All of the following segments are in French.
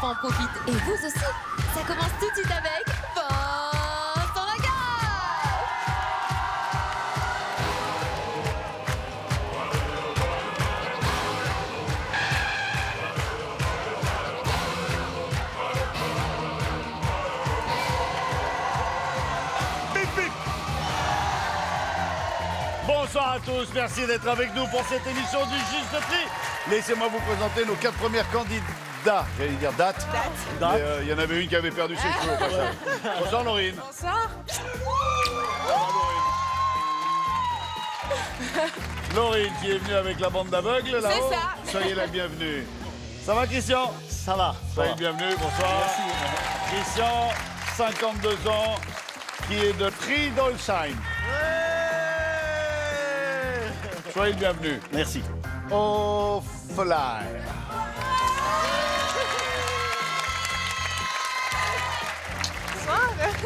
enfants en profitent et vous aussi. Ça commence tout de suite avec Vincent Lagaffe. Bonsoir à tous, merci d'être avec nous pour cette émission du Juste Prix. Laissez-moi vous présenter nos 4 premières candidats. J'allais dire dates. Mais il y en avait une qui avait perdu ses cheveux au passage. Bonsoir Laurine. Bonsoir. Laurine qui est venue avec la bande d'aveugles là-haut. C'est ça. Soyez la bienvenue. Ça va Christian? Ça va. Soyez le bienvenu, bonsoir. Christian, 52 ans, qui est de Friedolsheim. Soyez le bienvenu. Merci. Au Fly.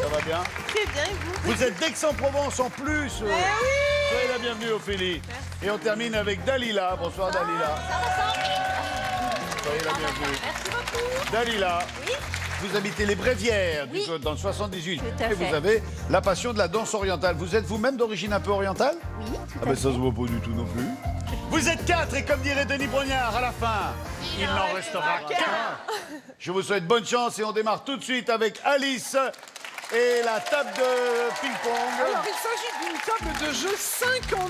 Ça va bien? Très bien, et vous? Vous êtes d'Aix-en-Provence en plus. Soyez la bienvenue, Ophélie. Et on termine avec Dalila. Bonsoir, Dalila. Soyez la bienvenue. Merci beaucoup. Dalila. Oui. Vous habitez les Brévières, Oui. dans le 78. Tout à Et fait. vous avez la passion de la danse orientale. Vous êtes vous-même d'origine un peu orientale? Oui, tout Ah ben ça se voit pas du tout non plus. Vous êtes 4 et comme dirait Denis Brognard à la fin, il n'en restera qu'un. Je vous souhaite bonne chance et on démarre tout de suite avec Alice et la table de ping-pong. Alors, il s'agit d'une table de jeu 5 en 1.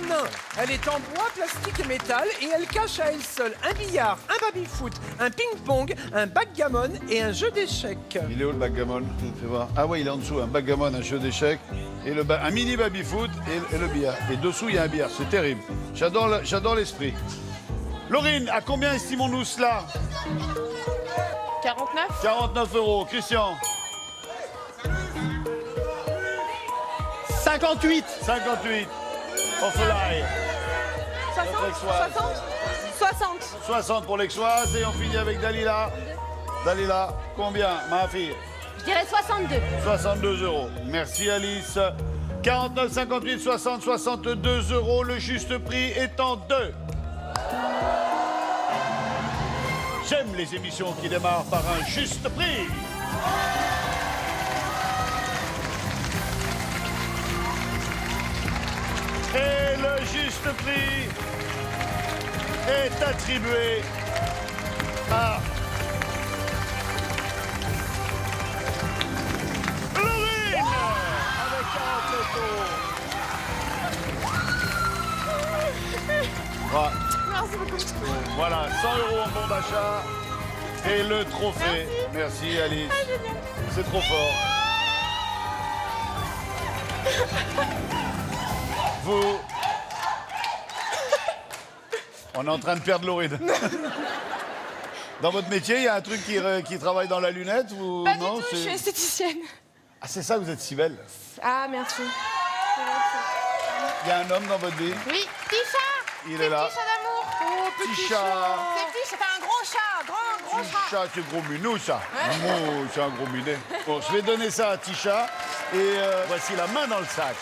Elle est en bois, plastique et métal et elle cache à elle seule un billard, un baby-foot, un ping-pong, un backgammon et un jeu d'échecs. Il est où le backgammon? Fais voir. Ah oui, il est en dessous, un backgammon, un jeu d'échecs, et un mini baby-foot et le billard. Et dessous, il y a un billard, c'est terrible. J'adore l'esprit. Laurine, à combien estimons-nous cela? 49. 49 €. Christian? 58. 58. Offelay. 60. Notre Aixoise. 60. 60 pour l'Aixoise et on finit avec Dalila. Dalila, combien, ma fille? Je dirais 62. 62 €. Merci Alice. 49, 58, 60, 62 €. Le juste prix étant 2. J'aime les émissions qui démarrent par un juste prix. Et le juste prix est attribué à Laurine avec 49 €. Merci beaucoup. Voilà, 100 € en bon d'achat et le trophée. Merci Alice. C'est trop fort. Vous... On est en train de perdre Laurine. Dans votre métier, il y a un truc qui travaille dans la lunette ou Pas non du tout, je suis esthéticienne. Ah, c'est ça, vous êtes si belle. Ah, merci. Il y a un homme dans votre vie. Oui, petit chat. Il est là. Petit chat d'amour. Oh, Petit chat. C'est petit, c'est un gros chat, gros Petit chat. chat, c'est gros minou, ça. Oh, c'est un gros minet. Bon, je vais donner ça à Tisha. Et voici la main dans le sac.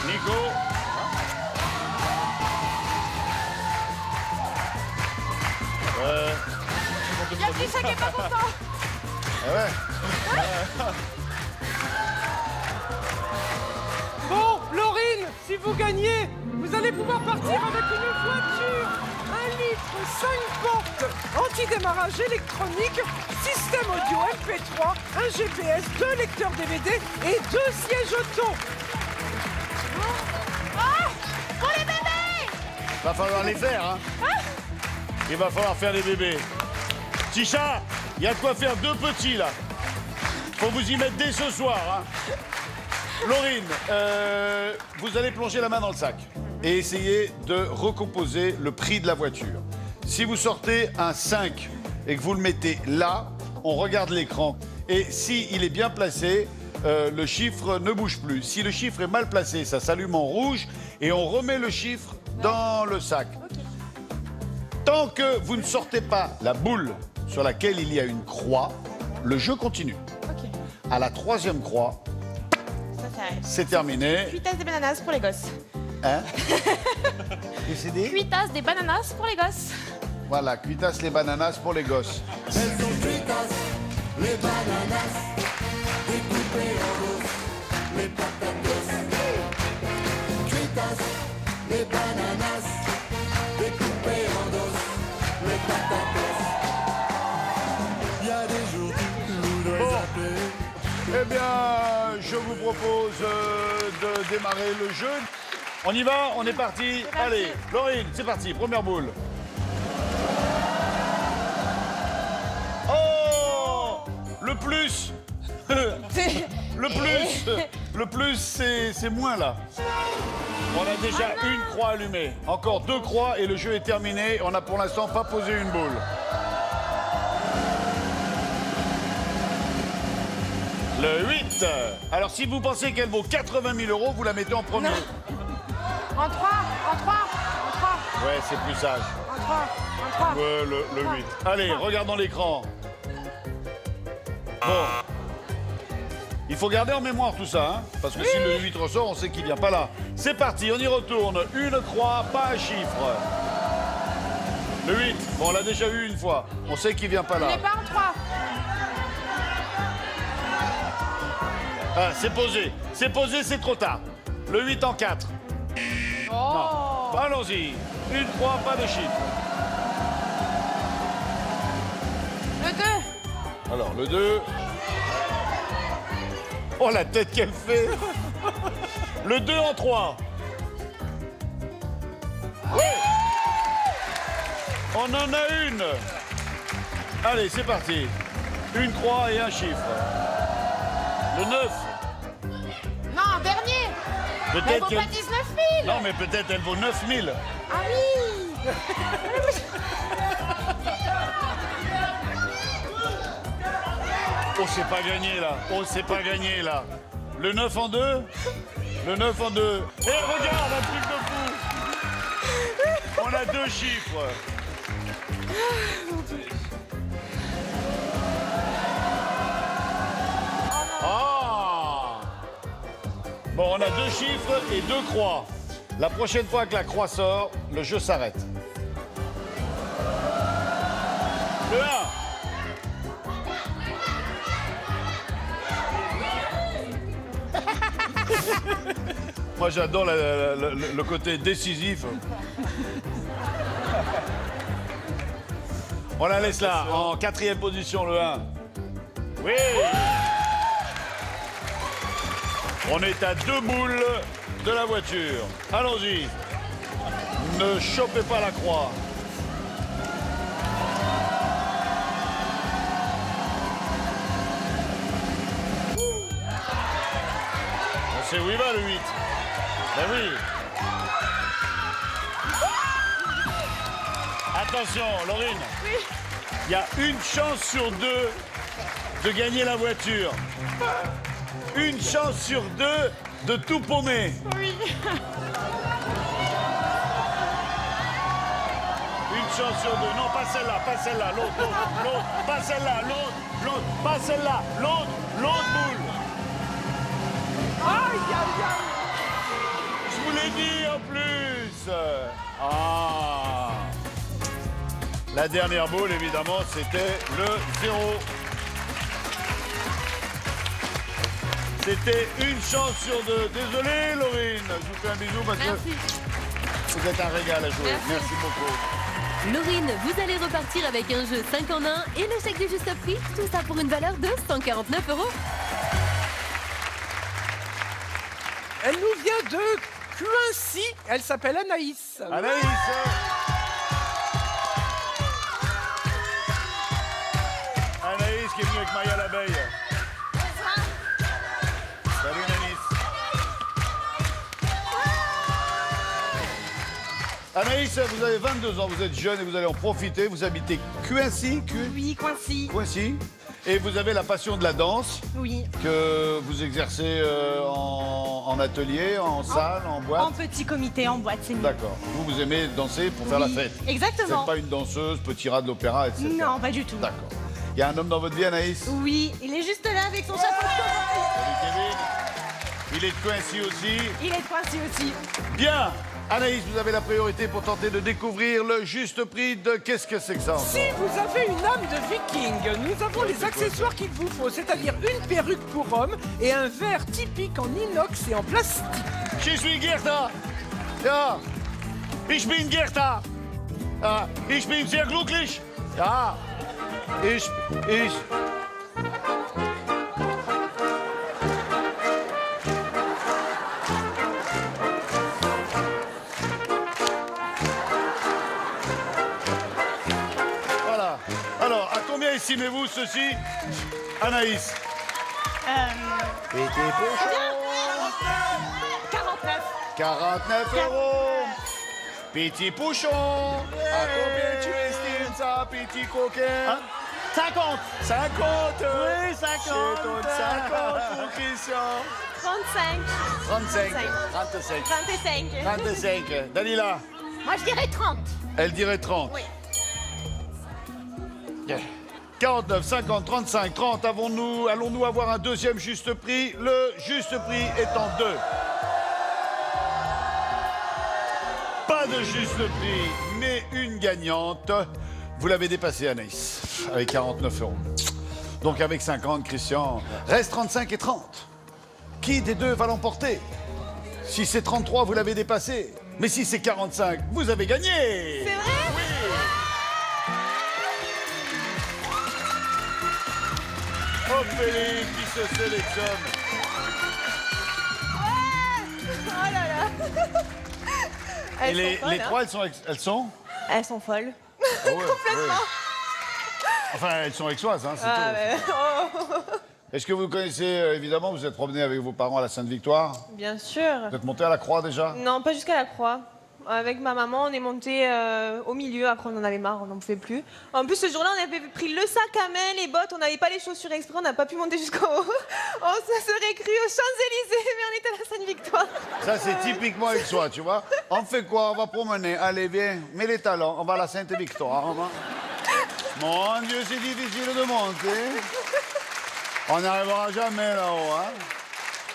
Nico. Il y a petit chat qui est pas content. Ah ouais. Bon, Laurine, si vous gagnez, vous allez pouvoir partir avec une voiture, 1 litre, 5 portes, anti-démarrage électronique, système audio MP3, un GPS, 2 lecteurs DVD et 2 sièges auto. Pour les bébés. Va falloir les faire, hein. Il va falloir faire les bébés. Tisha, il y a de quoi faire 2 petits, là. Faut vous y mettre dès ce soir, hein. Laurine, vous allez plonger la main dans le sac et essayer de recomposer le prix de la voiture. Si vous sortez un 5 et que vous le mettez là, on regarde l'écran. Et s'il est bien placé, le chiffre ne bouge plus. Si le chiffre est mal placé, ça s'allume en rouge et on remet le chiffre dans le sac. Tant que vous ne sortez pas la boule sur laquelle il y a une croix, le jeu continue. Ok. À la 3e croix, Ça, c'est carré. C'est terminé. Cuitasse des bananas pour les gosses. Hein? Et c'est dit? Cuitasse des bananas pour les gosses. Voilà, cuitasse les bananas pour les gosses. Elles sont cuitas, les bananas, découpées en os, les patatos. Cuitas, les bananas, découpées en os, les patatos. Il y a des jours où dois zapper. Eh bien, je vous propose de démarrer le jeu. On y va, on est parti. parti. Allez, Laurine, c'est parti, première boule. Oh, le plus. Le plus, c'est moins là. On a déjà une croix allumée. Encore 2 croix et le jeu est terminé. On n'a pour l'instant pas posé une boule. Le 8. Alors, si vous pensez qu'elle vaut 80 000 €, vous la mettez en premier. En 3, en 3, en 3, Ouais, c'est plus sage. en 3, en 3. Ouais, le 8. Allez, regardons l'écran. Bon. Il faut garder en mémoire tout ça, hein, parce que si le 8 ressort, on sait qu'il vient pas là. C'est parti, on y retourne. Une croix, pas un chiffre. Le 8, bon, on l'a déjà eu une fois. On sait qu'il vient pas Il là. n'est pas en 3. Ah, c'est posé, c'est trop tard. Le 8 en 4. Oh. Non. Allons-y. Une croix, pas de chiffre. Le 2. Alors, le 2. Oh, la tête qu'elle fait. Le 2 en 3. Oui. On en a une. Allez, c'est parti. Une croix et un chiffre. Le 9. Non, dernier. Elle Peut-être vaut qu'elle... pas 19 000. Non, mais peut-être elle vaut 9 000. Ah oui. Oh, c'est pas gagné, là. Oh, c'est pas gagné, là. Le 9 en 2. Le 9 en 2. Et regarde, un truc de fou. On a 2 chiffres. Ah! Bon, on a 2 chiffres et 2 croix. La prochaine fois que la croix sort, le jeu s'arrête. Le 1. Moi, j'adore le côté décisif. On la laisse là, en 4e position, le 1. Oui! On est à 2 boules de la voiture. Allons-y. Ne chopez pas la croix. On sait où il va, le 8. Ben oui. Attention, Laurine. Oui. Il y a une chance sur 2 de gagner la voiture. Une chance sur 2 de tout paumer. Oui. Une chance sur 2. Non, pas celle-là, pas celle-là. L'autre, pas celle-là, l'autre, pas celle-là, l'autre boule. Aïe, aïe, aïe. Je vous l'ai dit en plus. Ah. La dernière boule, évidemment, c'était le 0. C'était une chance sur 2. Désolé, Laurine. Je vous fais un bisou parce Merci. que vous êtes un régal à jouer. Merci beaucoup. Laurine, vous allez repartir avec un jeu 5 en 1 et le chèque du Juste Prix. Tout ça pour une valeur de 149 €. Elle nous vient de Cuincy. Elle s'appelle Anaïs. Anaïs. Anaïs qui est venue avec Maya l'abeille. Salut Anaïs. Anaïs, vous avez 22 ans, vous êtes jeune et vous allez en profiter. Vous habitez Cuincy, Oui, Coincy. Cuincy. Et vous avez la passion de la danse Oui. que vous exercez en atelier, en salle, en boîte. En petit comité, en boîte, c'est mieux. D'accord. Vous aimez danser pour faire la Oui, fête. exactement. C'est pas une danseuse, petit rat de l'opéra, etc. Non, pas du tout. D'accord. Il y a un homme dans votre vie, Anaïs? Oui, il est juste là avec son chapeau de cheval. Salut Kevin. Il est coincé aussi. Il est coincé aussi. Bien. Anaïs, vous avez la priorité pour tenter de découvrir le juste prix de qu'est-ce que c'est que ça Si vous avez une âme de viking, nous avons les accessoires qu'il vous faut, c'est-à-dire une perruque pour homme et un verre typique en inox et en plastique. Je suis Gerda. Ja. Ich bin Gerda. Ich bin sehr glücklich. Ja. Ich. Voilà. Alors, à combien estimez-vous ceci, Anaïs? Petit pochon. 49. 49 euros. Petit pouchon. À combien tu estimes ça, petit coquin? 50. 50. Oui, 50. Je donne 50 pour Christian. 35. 35. 35. 25. 25. Dalila, Moi, je dirais 30. elle dirait 30. Oui. 49, 50, 35, 30. Allons-nous avoir un deuxième juste prix? Le juste prix étant 2. Pas de juste prix, mais une gagnante. Vous l'avez dépassé, Anaïs, avec 49 euros. Donc avec 50, Christian, reste 35 et 30. Qui des deux va l'emporter? Si c'est 33, vous l'avez dépassé. Mais si c'est 45, vous avez gagné. C'est vrai? Ophélie qui se sélectionne. Oh là là. Et les trois, elles sont Elles sont folles. Ah ouais, complètement. Enfin, elles sont aixoises, hein, c'est tout. Oh. Est-ce que vous connaissez, évidemment, vous êtes promené avec vos parents à la Sainte-Victoire? Bien sûr. Vous êtes monté à la Croix déjà? Non, pas jusqu'à la croix. Avec ma maman, on est monté au milieu. Après, on en avait marre, on n'en pouvait plus. En plus, ce jour-là, on avait pris le sac à main, les bottes. On n'avait pas les chaussures exprès. On n'a pas pu monter jusqu'au haut. On se serait cru aux Champs-Élysées, mais on était à la Sainte-Victoire. Ça, c'est typiquement aixois, tu vois. On fait quoi? On va promener. Allez, viens, mets les talons. On va à la Sainte-Victoire. Mon Dieu, c'est difficile de monter. On n'arrivera jamais là-haut, hein.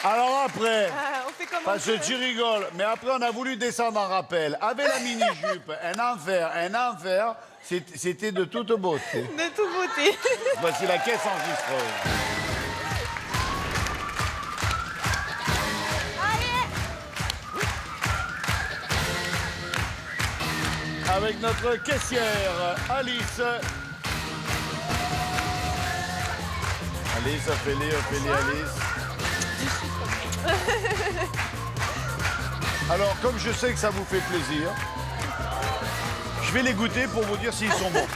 Alors après, On fait comme parce que tu rigoles, mais après on a voulu descendre en rappel. Avec la mini-jupe, un enfer, c'était de toute beauté. de toute beauté. Voici la caisse enregistreuse. Avec notre caissière, Alice. Alice, Ophélie, Alice. Alors, comme je sais que ça vous fait plaisir, je vais les goûter pour vous dire s'ils sont bons.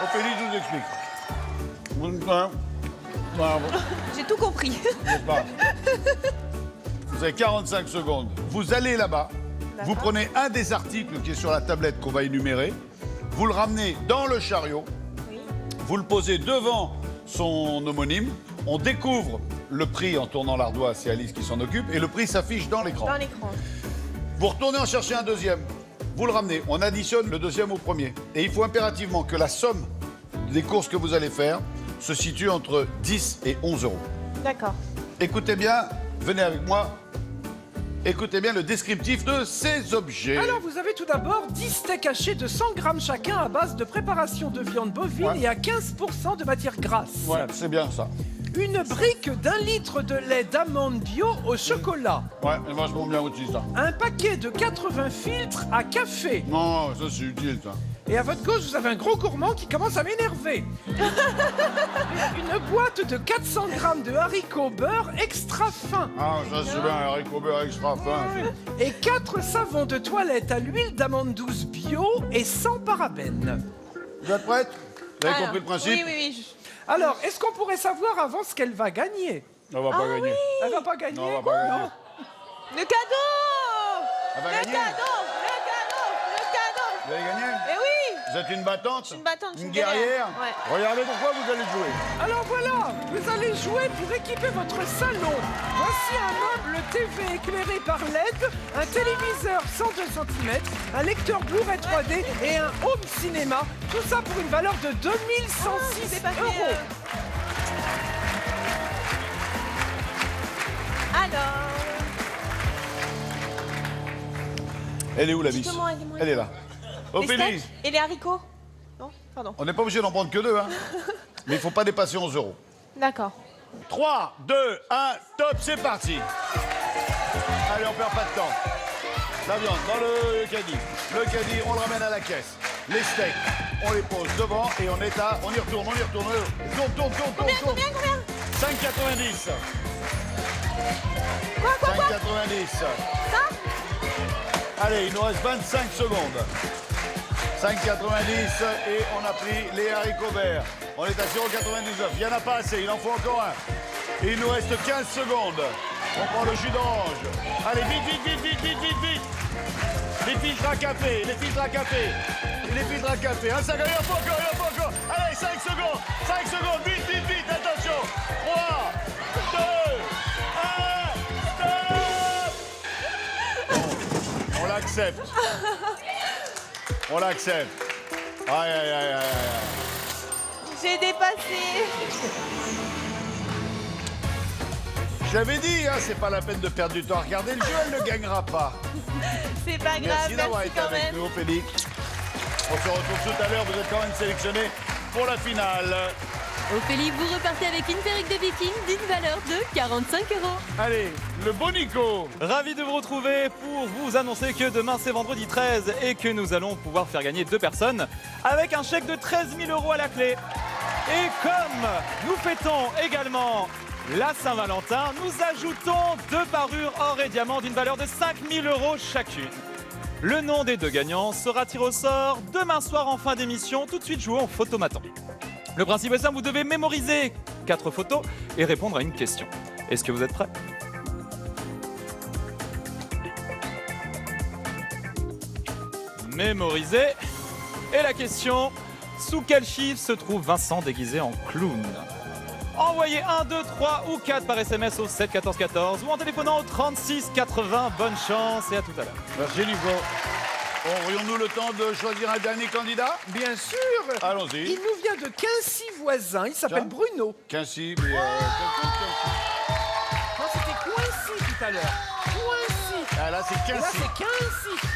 Ophélie, je vous explique. J'ai tout compris. Vous avez 45 secondes. Vous allez là-bas, vous prenez un des articles qui est sur la tablette qu'on va énumérer, vous le ramenez dans le chariot, vous le posez devant son homonyme, on découvre le prix en tournant l'ardoise, c'est Alice qui s'en occupe, et le prix s'affiche dans l'écran. Dans l'écran. Vous retournez en chercher un deuxième, vous le ramenez, on additionne le deuxième au premier. Et il faut impérativement que la somme des courses que vous allez faire se situe entre 10 et 11 euros. D'accord. Écoutez bien, venez avec moi. Écoutez bien le descriptif de ces objets. Alors, vous avez tout d'abord 10 steaks hachés de 100 grammes chacun à base de préparation de viande bovine et à 15% de matière grasse. Ouais, c'est bien ça. Une brique d'1 litre de lait d'amande bio au chocolat. Ouais, c'est vachement bien aussi ça. Un paquet de 80 filtres à café. Non, ça c'est utile ça. Et à votre gauche, vous avez un gros gourmand qui commence à m'énerver. Une boîte de 400 grammes de haricots beurre extra fin. Ah, ça c'est bien, haricot beurre extra fin. Et 4 savons de toilette à l'huile d'amande douce bio et sans parabènes. Vous êtes prête? Vous avez Alors, compris le principe? Oui. Alors, est-ce qu'on pourrait savoir avant ce qu'elle va gagner? On va pas gagner. Elle va pas gagner? Non, on va pas gagner. Le cadeau. Elle va Le gagner. cadeau. Vous allez gagner? Mais oui. Vous êtes une battante? Je suis une battante, je suis Une une guerrière? guerrière, ouais. Regardez pourquoi vous allez jouer. Alors voilà, vous allez jouer pour équiper votre salon. Voici un meuble TV éclairé par LED, un téléviseur 102 cm, un lecteur Blu-ray 3D et un home cinéma. Tout ça pour une valeur de 2106 C'est pas fait, euros. Alors... Elle est où la vis? Dites-moi, dis-moi. Elle est là. Les Ophélie, steaks et les haricots? Non, pardon. on n'est pas obligé d'en prendre que deux, hein. Mais il faut pas dépasser 11 euros. D'accord. 3, 2, 1, top, c'est parti. Allez, on perd pas de temps. La viande dans le caddie. Le caddie, on le ramène à la caisse. Les steaks, on les pose devant et on est à... On y retourne, on y retourne. Tourne. Combien 5,90. Quoi 5,90. Ça? Allez, il nous reste 25 secondes. 5,90 et on a pris les haricots verts. On est à 0,99. Il n'y en a pas assez, il en faut encore un. Et il nous reste 15 secondes. On prend le jus d'orange. Allez, vite. Les filtres à café, les filtres à café. Un sac, il en faut encore. Allez, 5 secondes, vite, attention. 3, 2, 1, stop. On l'accepte. Aïe. J'ai dépassé. Je l'avais dit, hein, c'est pas la peine de perdre du temps à regarder le jeu, elle ne gagnera pas. C'est pas grave, Merci d'avoir merci été quand avec même. nous, Ophélie. On se retrouve tout à l'heure, vous êtes quand même sélectionnés pour la finale. Ophélie, vous repartez avec une perruque de viking d'une valeur de 45 €. Allez, le beau Nico. Ravi de vous retrouver pour vous annoncer que demain c'est vendredi 13 et que nous allons pouvoir faire gagner 2 personnes avec un chèque de 13 000 € à la clé. Et comme nous fêtons également la Saint-Valentin, nous ajoutons 2 parures or et diamant d'une valeur de 5 000 € chacune. Le nom des 2 gagnants sera tiré au sort demain soir en fin d'émission. Tout de suite, jouons au photomaton. Le principe est simple, vous devez mémoriser 4 photos et répondre à une question. Est-ce que vous êtes prêts ? Mémoriser. Et la question, sous quel chiffre se trouve Vincent déguisé en clown ? Envoyez 1, 2, 3 ou 4 par SMS au 7 14 14 ou en téléphonant au 36 80. Bonne chance et à tout à l'heure. Merci Nico. Aurions-nous le temps de choisir un dernier candidat? Bien sûr. Allons-y. Il nous vient de Quincy voisin, il s'appelle Tiens. Bruno. Quincy, mais Non, c'était Coincy tout à l'heure. Coincy. Ah là, c'est Et là, Quincy. c'est Quincy.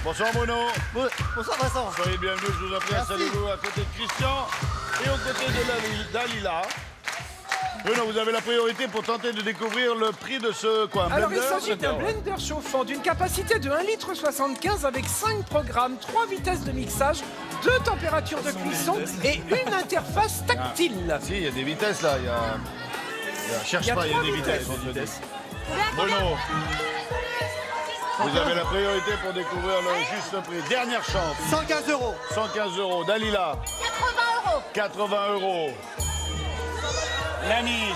Bonsoir Bruno. Bonsoir Vincent. Soyez bienvenus, je vous en prie, installez-vous à côté de Christian et aux côtés de Dalila. Bruno, vous avez la priorité pour tenter de découvrir le prix de ce quoi, un Alors, il blender? s'agit d'un blender chauffant d'une capacité de 1,75 litre avec 5 programmes, 3 vitesses de mixage, 2 températures de cuisson et une interface tactile. Si, il y a des vitesses là. Cherche pas, il y a des vitesses. on te dit. Bruno, vous avez la priorité pour découvrir le juste prix. Dernière chance. 115 €. 115 €. Dalila. 80 €. Nanis.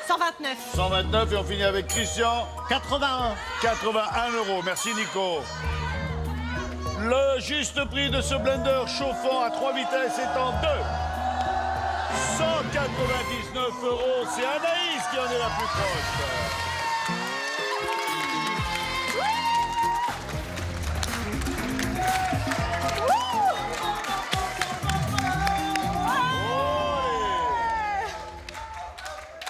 129. 129 et on finit avec Christian. 81. 81 €. Merci Nico. Le juste prix de ce blender chauffant à 3 vitesses est en 199 €. C'est Anaïs qui en est la plus proche.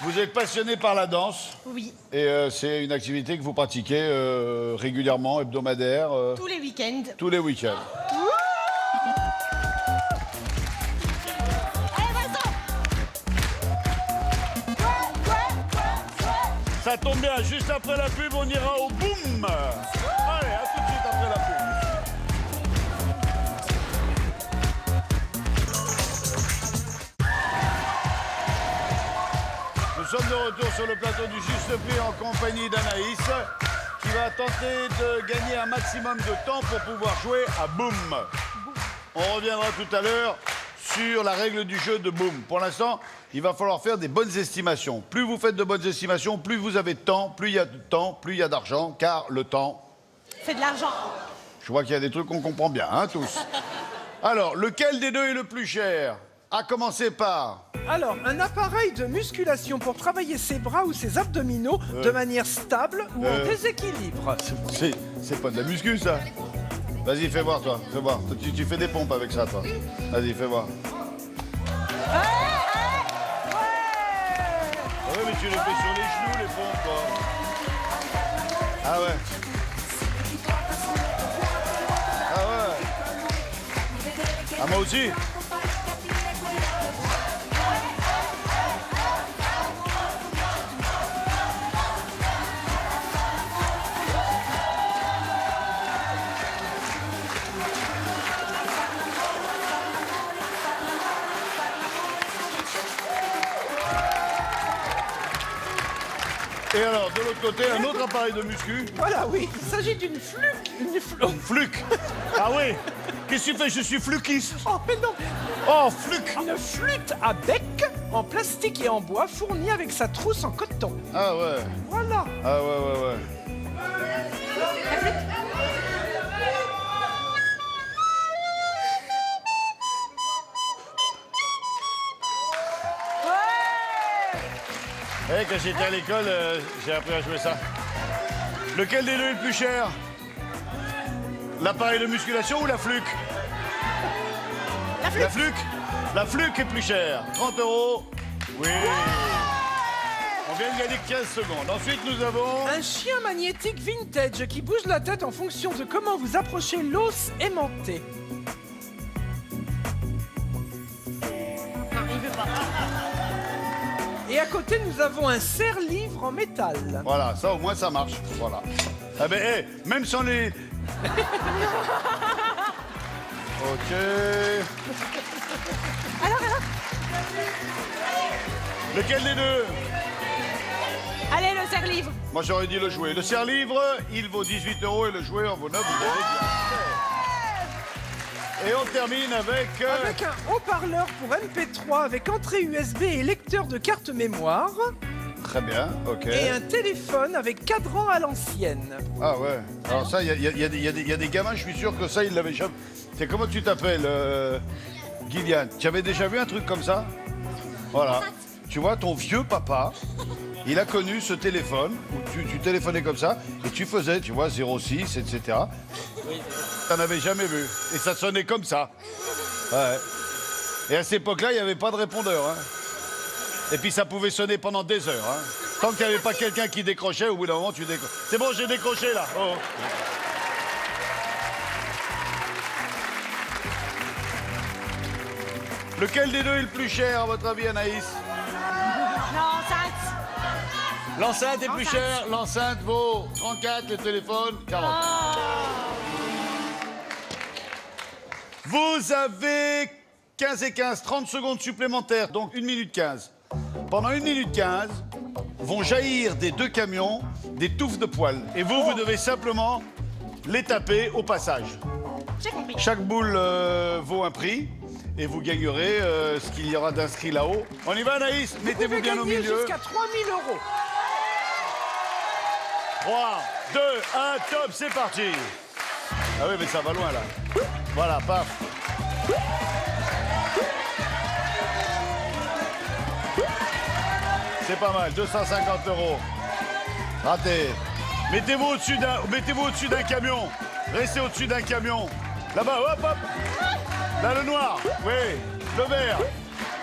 Vous êtes passionné par la danse Oui, et c'est une activité que vous pratiquez régulièrement, hebdomadaire, tous les week-ends. tous les week-ends. Ça tombe bien, juste après la pub, on ira au boom. Allez, à tout de suite après la pub. Nous sommes de retour sur le plateau du Juste Prix en compagnie d'Anaïs qui va tenter de gagner un maximum de temps pour pouvoir jouer à Boom. On reviendra tout à l'heure sur la règle du jeu de Boom. Pour l'instant, il va falloir faire des bonnes estimations. Plus vous faites de bonnes estimations, plus vous avez de temps, plus il y a de temps, plus il y a d'argent, car le temps... C'est de l'argent. Je vois qu'il y a des trucs qu'on comprend bien, hein, tous. Alors, lequel des deux est le plus cher? À commencer par... Alors, un appareil de musculation pour travailler ses bras ou ses abdominaux de manière stable ou en déséquilibre. C'est pas de la muscu, ça. Vas-y, fais voir, toi. Fais voir. Tu fais des pompes avec ça, toi. Vas-y, fais voir. Ouais, mais tu les fais sur les genoux, les pompes, toi. Ah ouais. Ah ouais. Ah, moi aussi. Et alors, de l'autre côté, un autre appareil de muscu. Voilà, oui, il s'agit d'une fluke. Fluc. Ah oui. Qu'est-ce que tu fais? Je suis fluquiste. Oh, mais non. Oh, fluc. Une flûte à bec en plastique et en bois fournie avec sa trousse en coton. Ah ouais. Voilà. Ah ouais. Ouais, quand j'étais à l'école, j'ai appris à jouer ça. Lequel des deux est le plus cher? L'appareil de musculation ou la fluc? La fluc. La fluc est plus chère. 30 €. Oui. On vient de gagner 15 secondes. Ensuite, nous avons... Un chien magnétique vintage qui bouge la tête en fonction de comment vous approchez l'os aimanté. Et à côté, nous avons un serre-livre en métal. Voilà, ça au moins ça marche. Voilà. Ah ben, hey, même sans les... Ok. Alors. Lequel des deux? Allez, le serre-livre. Moi j'aurais dit le jouet. Le serre-livre, il vaut 18 € et le jouet en vaut 9. Vous avez bien fait. Et on termine avec... Avec un haut-parleur pour MP3 avec entrée USB et lecteur de carte mémoire. Très bien, ok. Et un téléphone avec cadran à l'ancienne. Ah ouais. Alors ça, il y a des gamins, je suis sûr que ça, ils l'avaient jamais... C'est comment tu t'appelles, Gillian? Tu avais déjà vu un truc comme ça? Voilà. Tu vois, ton vieux papa, il a connu ce téléphone où tu téléphonais comme ça et tu faisais, tu vois, 06, etc. T'en avais jamais vu. Et ça sonnait comme ça. Ouais. Et à cette époque-là, il n'y avait pas de répondeur. Hein. Et puis ça pouvait sonner pendant des heures. Hein. Tant qu'il n'y avait pas quelqu'un qui décrochait, au bout d'un moment, tu décroches. C'est bon, j'ai décroché là. Oh. Lequel des deux est le plus cher, à votre avis, Anaïs? L'enceinte est plus chère. L'enceinte vaut 34, le téléphone 40. Vous avez 15 et 15, 30 secondes supplémentaires, donc 1 minute 15. Pendant 1 minute 15, vont jaillir des deux camions des touffes de poils. Et vous devez simplement les taper au passage. J'ai compris. Chaque boule vaut un prix. Et vous gagnerez ce qu'il y aura d'inscrit là-haut. On y va, Anaïs? Mettez-vous bien au Gagner milieu. jusqu'à 3 000 €. 3, 2, 1, top, c'est parti. Ah oui, mais ça va loin, là. Voilà, paf. C'est pas mal, 250 €. Raté. Mettez-vous au-dessus d'un camion. Restez au-dessus d'un camion. Là-bas, hop, hop. Là, le noir, oui. Le vert,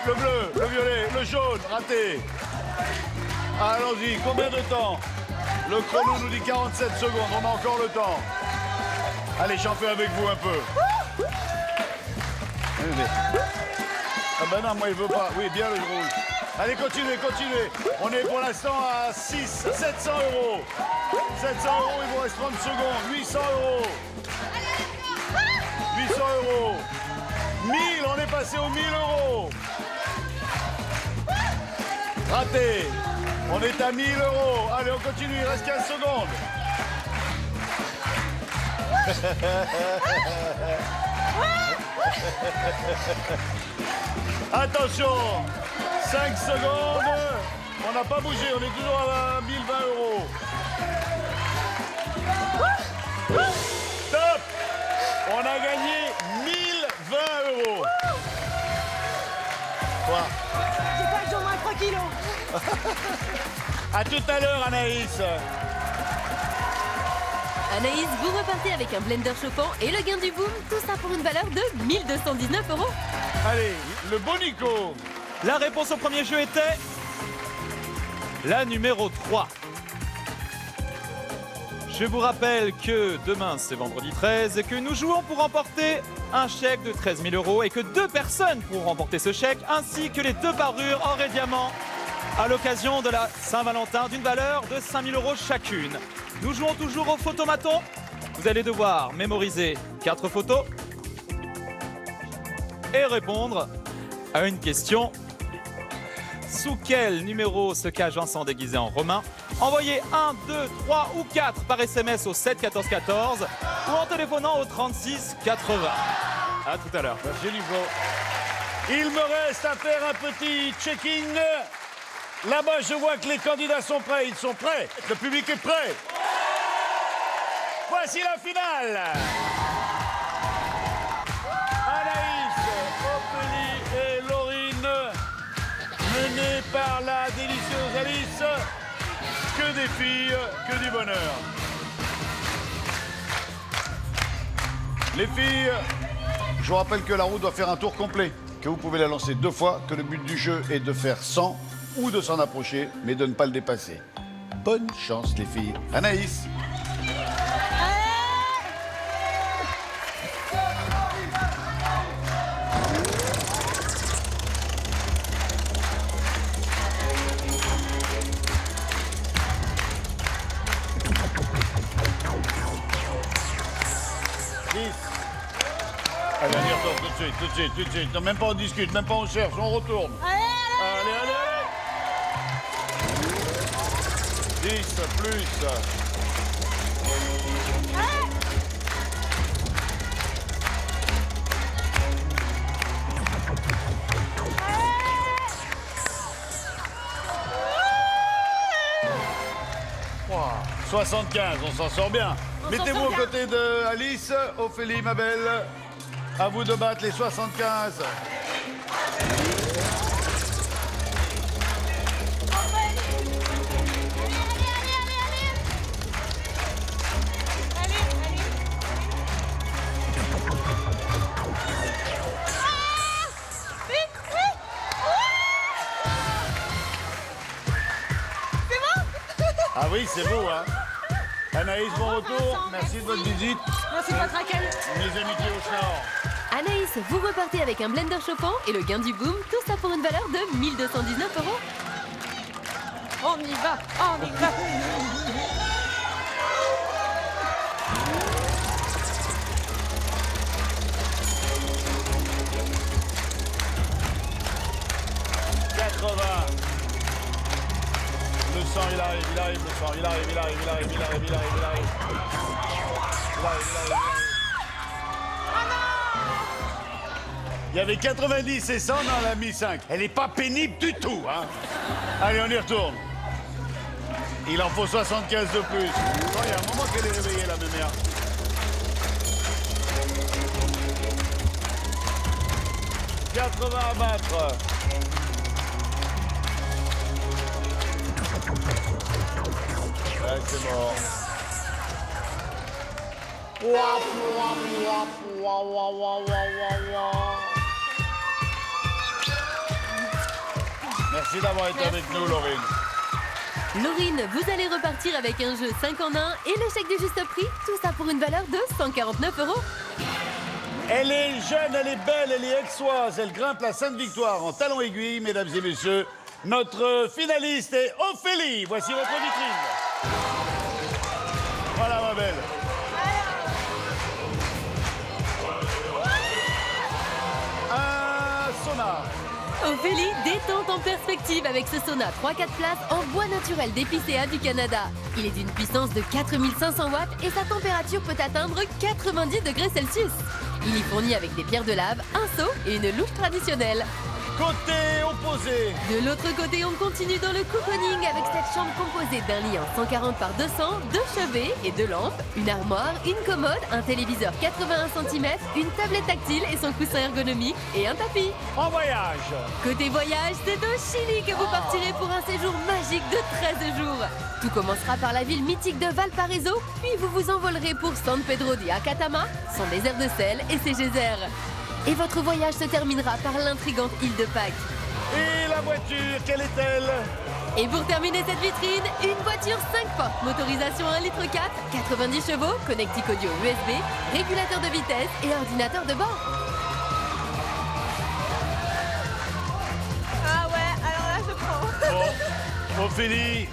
le bleu, le violet, le jaune, raté. Allons-y, combien de temps? Le chrono nous dit 47 secondes, on a encore le temps. Allez, j'en fais avec vous un peu. Ah ben non, moi il veut pas. Oui, bien le rouge. Allez, continuez, continuez. On est pour l'instant à 700 €. 700 €, il vous reste 30 secondes. 800 €. 800 €. 1000, on est passé aux 1000 €. Raté. On est à 1000 €. Allez, on continue, il reste 15 secondes. Attention, 5 secondes. On n'a pas bougé, on est toujours à 1020 €. Stop. On a gagné 1020 €. Quoi? J'ai pas le moins 3 kilos. À tout à l'heure, Anaïs. Anaïs, vous repartez avec un blender chauffant et le gain du boom, tout ça pour une valeur de 1219 €. Allez, le bon Nico. La réponse au premier jeu était la numéro 3. Je vous rappelle que demain, c'est vendredi 13, et que nous jouons pour remporter un chèque de 13 000 € et que 2 personnes pourront remporter ce chèque, ainsi que les 2 parures or et diamant à l'occasion de la Saint-Valentin d'une valeur de 5 000 € chacune. Nous jouons toujours au photomaton. Vous allez devoir mémoriser 4 photos et répondre à une question. Sous quel numéro se cache Vincent déguisé en Romain? Envoyez 1, 2, 3 ou 4 par SMS au 7 14 14 ou en téléphonant au 36 80. À tout à l'heure. Merci Nico. Il me reste à faire un petit checking. Là-bas, je vois que les candidats sont prêts. Ils sont prêts. Le public est prêt. Voici la finale. Anaïs, Ophélie et Laurine, menées par la délicieuse Alice. Que des filles, que du bonheur. Les filles, je vous rappelle que la roue doit faire un tour complet, que vous pouvez la lancer 2 fois, que le but du jeu est de faire 100 ou de s'en approcher, mais de ne pas le dépasser. Bonne chance les filles. Anaïs. Allez, on y retourne tout de suite. Non, même pas on discute, même pas on cherche, on retourne. Allez. 10 plus. Wow. 75, on s'en sort bien. Mettez-vous aux côtés de Alice, Ophélie, ma belle. À vous de battre les 75. Ah oui, c'est beau, hein. Anaïs, bon retour. Merci de votre visite. Merci de votre accueil. Mes amitiés au Schnorr. Anaïs, vous repartez avec un blender chauffant et le gain du boom, tout ça pour une valeur de 1219 €. On y va, on y va. Le sang, il arrive, le sang, il arrive. Il y avait 90 et 100, on en a mis 5. Elle est pas pénible du tout, hein. Allez, on y retourne. Il en faut 75 de plus. Bon, il y a un moment qu'elle est réveillée, la mémère. « 80 à battre. Ouais, c'est mort. Merci d'avoir été avec nous, Laurine. Laurine, vous allez repartir avec un jeu 5 en 1 et le chèque du juste prix, tout ça pour une valeur de 149 €. Elle est jeune, elle est belle, elle est aixoise, elle grimpe la Sainte-Victoire en talons aiguilles, mesdames et messieurs. Notre finaliste est Ophélie. Voici votre vitrine. Voilà, ma belle. Un sauna. Ophélie, détente en perspective avec ce sauna 3-4 places en bois naturel d'Épicéa du Canada. Il est d'une puissance de 4500 watts et sa température peut atteindre 90 degrés Celsius. Il y fournit avec des pierres de lave, un seau et une loupe traditionnelle. Côté opposé. De l'autre côté, on continue dans le cocooning avec cette chambre composée d'un lit en 140 par 200, 2 chevets et 2 lampes, une armoire, une commode, un téléviseur 81 cm, une tablette tactile et son coussin ergonomique et un tapis. En voyage. Côté voyage, c'est au Chili que vous partirez pour un séjour magique de 13 jours. Tout commencera par la ville mythique de Valparaiso, puis vous vous envolerez pour San Pedro de Acatama, son désert de sel et ses geysers. Et votre voyage se terminera par l'intrigante île de Pâques. Et la voiture, quelle est-elle? Et pour terminer cette vitrine, une voiture 5 portes, motorisation 1,4 litre, 90 chevaux, connectique audio USB, régulateur de vitesse et ordinateur de bord. Ah ouais, alors là, je prends. Bon, Ophélie.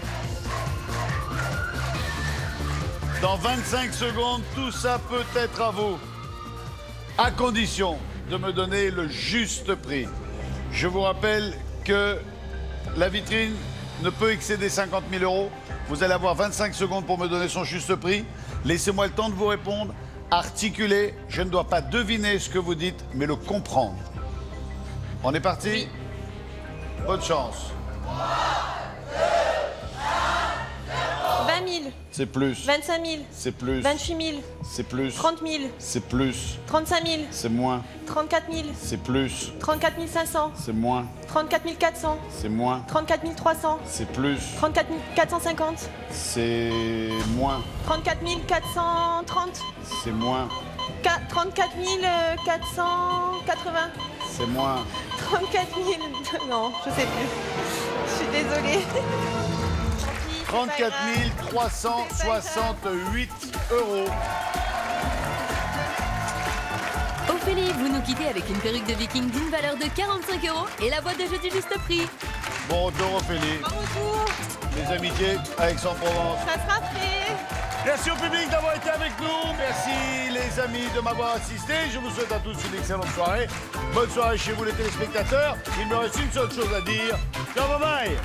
Dans 25 secondes, tout ça peut être à vous. À condition de me donner le juste prix. Je vous rappelle que la vitrine ne peut excéder 50 000 €. Vous allez avoir 25 secondes pour me donner son juste prix. Laissez-moi le temps de vous répondre. Articulez. Je ne dois pas deviner ce que vous dites, mais le comprendre. On est parti? Bonne chance. 20 000, C'est plus. 25 000, C'est plus. 28 000, C'est plus. 30 000, C'est plus. 35 000, C'est moins. 34 000, C'est plus. 34 500, C'est moins. 34 400, C'est moins. 34 300, C'est plus. 34 450, C'est moins. 34 430, C'est moins. 34 480, C'est moins. 34 000... Non, je sais plus. Je suis désolée. 34 368 €. Ophélie, vous nous quittez avec une perruque de viking d'une valeur de 45 € et la boîte de jeu du juste prix. Bon retour, Ophélie. Bon retour, Les amitiés à Aix-en-Provence. ça sera fait. Merci au public d'avoir été avec nous. Merci les amis de m'avoir assisté. Je vous souhaite à tous une excellente soirée. Bonne soirée chez vous les téléspectateurs. Il me reste une seule chose à dire. Ciao, bye bye.